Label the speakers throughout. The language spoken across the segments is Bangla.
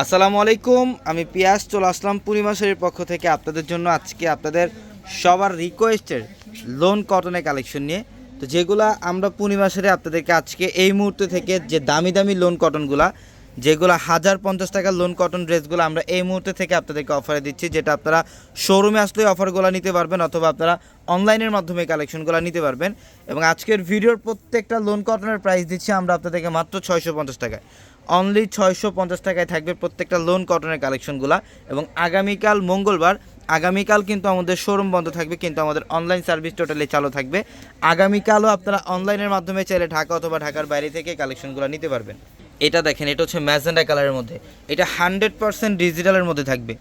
Speaker 1: আসসালামু আলাইকুম, আমি পিয়াস চলে আসলাম পূর্ণিমা শাড়ির পক্ষ থেকে আপনাদের জন্য আজকে আপনাদের সবার রিকোয়েস্টের লোন কটনের কালেকশন নিয়ে। তো যেগুলা আমরা পূর্ণিমা শাড়ি আপনাদেরকে আজকে এই মুহূর্তে থেকে যে দামি দামি লোন কটনগুলা, যেগুলো 1050 টাকার লোন কটন ড্রেসগুলো আমরা এই মুহূর্তে থেকে আপনাদেরকে অফারে দিচ্ছি, যেটা আপনারা শোরুমে আসলে অফারগুলো নিতে পারবেন অথবা আপনারা অনলাইনের মাধ্যমে কালেকশনগুলো নিতে পারবেন। এবং আজকের ভিডিওর প্রত্যেকটা লোন কটনের প্রাইস দিচ্ছি আমরা আপনাদেরকে মাত্র 650 টাকায়। অনলি 650 টাকায় থাকবে প্রত্যেকটা লোন কটনের কালেকশনগুলো। এবং আগামীকাল মঙ্গলবার, আগামীকাল কিন্তু আমাদের শোরুম বন্ধ থাকবে, কিন্তু আমাদের অনলাইন সার্ভিস টোটালি চালু থাকবে। আগামীকালও আপনারা অনলাইনের মাধ্যমে চাইলে ঢাকা অথবা ঢাকার বাইরে থেকে কালেকশনগুলো নিতে পারবেন। এটা দেখেন, এটা হচ্ছে ম্যাজেন্ডা কালারের মধ্যে, এটা 100% ডিজিটালের মধ্যে থাকবে।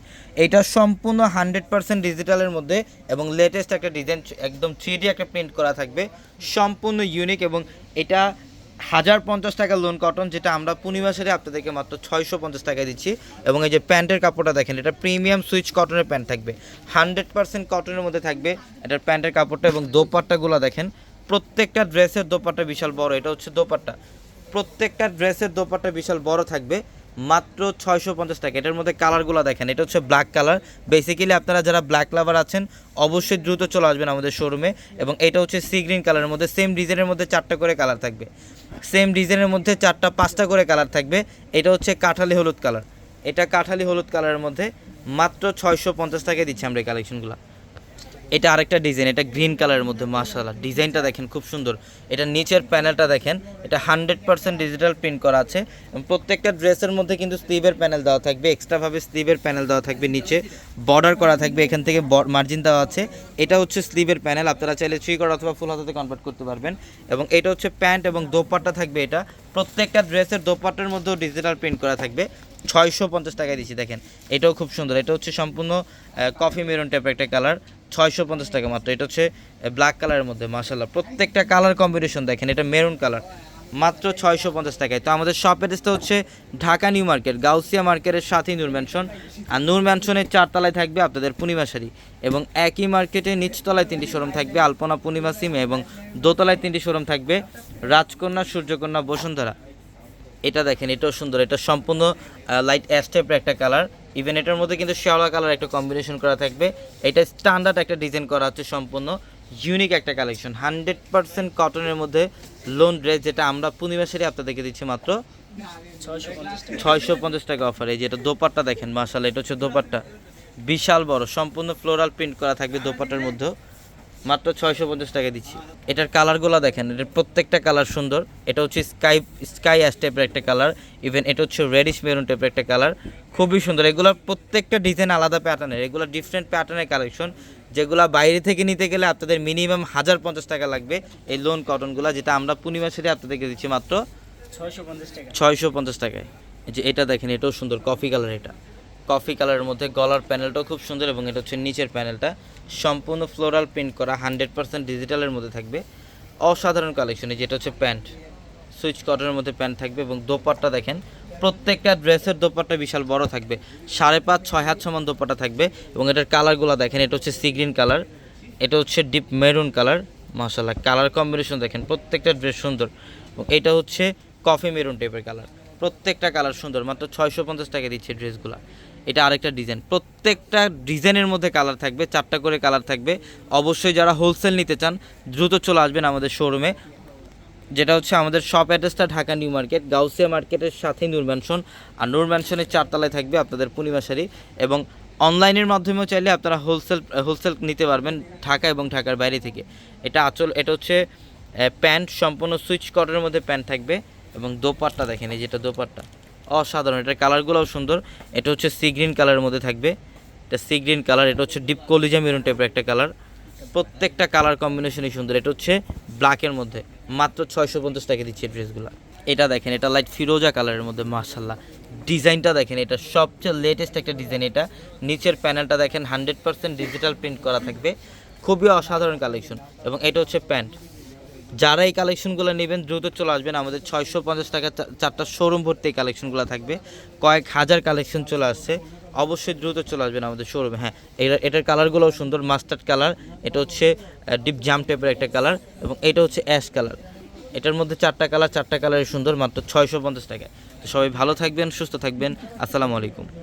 Speaker 1: এটা সম্পূর্ণ 100% ডিজিটালের মধ্যে এবং লেটেস্ট একটা ডিজাইন, একদম 3D একটা প্রিন্ট করা থাকবে, সম্পূর্ণ ইউনিক। এবং এটা 1050 টাকার লোন কটন, যেটা আমরা পূর্ণিমা শাড়ি আপনাদেরকে মাত্র 650 টাকায় দিচ্ছি। এবং এই যে প্যান্টের কাপড়টা দেখেন, এটা প্রিমিয়াম সুইচ কটনের প্যান্ট থাকবে, 100% কটনের মধ্যে থাকবে এটার প্যান্টের কাপড়টা। এবং দোপাট্টাগুলো দেখেন, প্রত্যেকটা ড্রেসের দোপাট্টা বিশাল বড়, এটা হচ্ছে দোপাট্টা, প্রত্যেকটা ড্রেসের দোপাট্টা বিশাল বড় থাকবে, মাত্র 650 টাকা। এটার মধ্যে কালারগুলো দেখেন, এটা হচ্ছে ব্ল্যাক কালার। বেসিক্যালি আপনারা যারা ব্ল্যাক লাভার আছেন অবশ্যই দ্রুত চলে আসবেন আমাদের শোরুমে। এবং এটা হচ্ছে সি গ্রিন কালারের মধ্যে, সেম ডিজাইনের মধ্যে 4টা করে কালার থাকবে, সেম ডিজাইনের মধ্যে 4টা-5টা করে কালার থাকবে। এটা হচ্ছে কাঠালি হলুদ কালার, এটা কাঠালি হলুদ কালারের মধ্যে মাত্র 650 টাকায় দিচ্ছি আমরা এই কালেকশনগুলো। এটা আরেকটা ডিজাইন, এটা গ্রিন কালারের মধ্যে, মাশাআল্লাহ ডিজাইনটা দেখেন খুব সুন্দর। এটা নিচের প্যানেলটা দেখেন, এটা 100% ডিজিটাল প্রিন্ট করা আছে। প্রত্যেকটা ড্রেসের মধ্যে কিন্তু স্লিভের প্যানেল দেওয়া থাকবে, এক্সট্রাভাবে স্লিভের প্যানেল দেওয়া থাকবে, নিচে বর্ডার করা থাকবে, এখান থেকে মার্জিন দেওয়া আছে। এটা হচ্ছে স্লিভের প্যানেল, আপনারা চাইলে 3 কট অথবা ফুল হাতাতে কনভার্ট করতে পারবেন। এবং এটা হচ্ছে প্যান্ট এবং দোপাট্টা থাকবে, এটা প্রত্যেকটা ড্রেসের দোপাট্টার মধ্যেও ডিজিটাল প্রিন্ট করা থাকবে। 650 টাকায় দিচ্ছি দেখেন, এটাও খুব সুন্দর। এটা হচ্ছে সম্পূর্ণ কফি মেরুন টাইপের একটা কালার, 650 টাকা মাত্র। এটা হচ্ছে ব্ল্যাক কালারের মধ্যে, মাশাআল্লাহ প্রত্যেকটা কালার কম্বিনেশন দেখেন, এটা মেরুন কালার, মাত্র 650 টাকায়। তো আমাদের শপ অ্যাড্রেসটা হচ্ছে ঢাকা নিউ মার্কেট, গাউসিয়া মার্কেটের সাথেই নূর ম্যানশন। আর নূর ম্যানশনের 4 তলায় থাকবে আপনাদের পূর্ণিমা শাড়ি, এবং একই মার্কেটে নিচতলায় 3টি শোরুম থাকবে, আলপনা, পূর্ণিমা, সিমে, এবং দোতলায় 3টি শোরুম থাকবে, রাজকন্যা, সূর্যকন্যা, বসুন্ধরা। এটা দেখেন, এটাও সুন্দর, এটা সম্পূর্ণ লাইট অ্যাশ টাইপের একটা কালার। ইভেন এটার মধ্যে কিন্তু শ্যাওলা কালার একটা কম্বিনেশন করা থাকবে। এটা স্ট্যান্ডার্ড একটা ডিজাইন করা হচ্ছে, সম্পূর্ণ ইউনিক একটা কালেকশন, 100% কটনের মধ্যে লোন ড্রেস, যেটা আমরা পূর্ণিমা শাড়ি আপনাদেরকে দিচ্ছি মাত্র 650 টাকা অফার। এই যে এটা দোপাট্টা দেখেন, মাশাআল্লাহ এটা হচ্ছে দোপাট্টা, বিশাল বড়, সম্পূর্ণ ফ্লোরাল প্রিন্ট করা থাকবে দোপাট্টার মধ্যেও, মাত্র 650 টাকা দিচ্ছি। এটার কালারগুলো দেখেন, এটার প্রত্যেকটা কালার সুন্দর। এটা হচ্ছে স্কাই অ্যাশ টাইপের একটা কালার, ইভেন এটা হচ্ছে রেডিশ মেরুন টাইপের একটা কালার, খুবই সুন্দর। এগুলো প্রত্যেকটা ডিজাইন আলাদা প্যাটার্নের, এগুলো ডিফারেন্ট প্যাটার্নের কালেকশন, যেগুলো বাইরে থেকে নিতে গেলে আপনাদের মিনিমাম 1050 টাকা লাগবে এই লোন কটনগুলো, যেটা আমরা পূর্ণিমা শাড়ি আপনাদেরকে দিচ্ছি মাত্র 650 টাকায়। যে এটা দেখেন, এটাও সুন্দর, কফি কালার, এটা কফি কালারের মধ্যে গলার প্যানেলটাও খুব সুন্দর। এবং এটা হচ্ছে নিচের প্যানেলটা সম্পূর্ণ ফ্লোরাল প্রিন্ট করা, 100% ডিজিটালের মধ্যে থাকবে, অসাধারণ কালেকশনে। যেটা হচ্ছে প্যান্ট, সুইচ কটনের মধ্যে প্যান্ট থাকবে। এবং দোপাট্টা দেখেন, প্রত্যেকটা ড্রেসের দোপাট্টা বিশাল বড় থাকবে, 5.5-6 হাত সমান দোপাট্টা থাকবে। এবং এটার কালারগুলো দেখেন, এটা হচ্ছে সি গ্রিন কালার, এটা হচ্ছে ডিপ মেরুন কালার, মাশাআল্লাহ কালার কম্বিনেশন দেখেন, প্রত্যেকটা ড্রেস সুন্দর। এবং এটা হচ্ছে কফি মেরুন টাইপের কালার, প্রত্যেকটা কালার সুন্দর, মাত্র 650 টাকা দিচ্ছে ড্রেসগুলো। এটা আরেকটা ডিজাইন, প্রত্যেকটা ডিজাইনের মধ্যে কালার থাকবে, 4টা করে কালার থাকবে। অবশ্যই যারা হোলসেল নিতে চান দ্রুত চলে আসবেন আমাদের শোরুমে, যেটা হচ্ছে আমাদের শপ অ্যাড্রেসটা ঢাকা নিউ মার্কেট, গাউসিয়া মার্কেটের সাথেই নূর ম্যানশন। আর নূর ম্যানশনের 4 তলায় থাকবে আপনাদের পূর্ণিমা শাড়ি। এবং অনলাইনের মাধ্যমেও চাইলে আপনারা হোলসেল নিতে পারবেন ঢাকা এবং ঢাকার বাইরে থেকে। এটা এটা হচ্ছে প্যান্ট, সম্পূর্ণ সুইচ কটনের মধ্যে প্যান্ট থাকবে। এবং দোপাট্টা দেখেন, এই যেটা দোপাট্টা অসাধারণ, এটার কালারগুলোও সুন্দর। এটা হচ্ছে সি গ্রিন কালারের মধ্যে থাকবে, এটা সি গ্রিন কালার, এটা হচ্ছে ডিপ কলিজা মেরুন টাইপের একটা কালার, প্রত্যেকটা কালার কম্বিনেশনই সুন্দর। এটা হচ্ছে ব্ল্যাকের মধ্যে, মাত্র 650 টাকা দিচ্ছে ড্রেসগুলো। এটা দেখেন, এটা লাইট ফিরোজা কালারের মধ্যে, মাশাআল্লাহ ডিজাইনটা দেখেন, এটা সবচেয়ে লেটেস্ট একটা ডিজাইন। এটা নিচের প্যানেলটা দেখেন, 100% ডিজিটাল প্রিন্ট করা থাকবে, খুবই অসাধারণ কালেকশন। এবং এটা হচ্ছে প্যান্ট। যারা এই কালেকশনগুলো নেবেন দ্রুত চলে আসবেন, আমাদের 650 টাকা 4টা শোরুম ভর্তি এই কালেকশনগুলো থাকবে, কয়েক হাজার কালেকশন চলে আসছে, অবশ্যই দ্রুত চলে আসবেন আমাদের শোরুমে। হ্যাঁ, এটার কালারগুলোও সুন্দর, মাস্টার্ড কালার, এটা হচ্ছে ডিপ জাম টাইপের একটা কালার, এবং এটা হচ্ছে অ্যাশ কালার। এটার মধ্যে 4টা কালার, 4টা কালারের সুন্দর, মাত্র 650 টাকায়। তো সবাই ভালো থাকবেন, সুস্থ থাকবেন। আসসালামু আলাইকুম।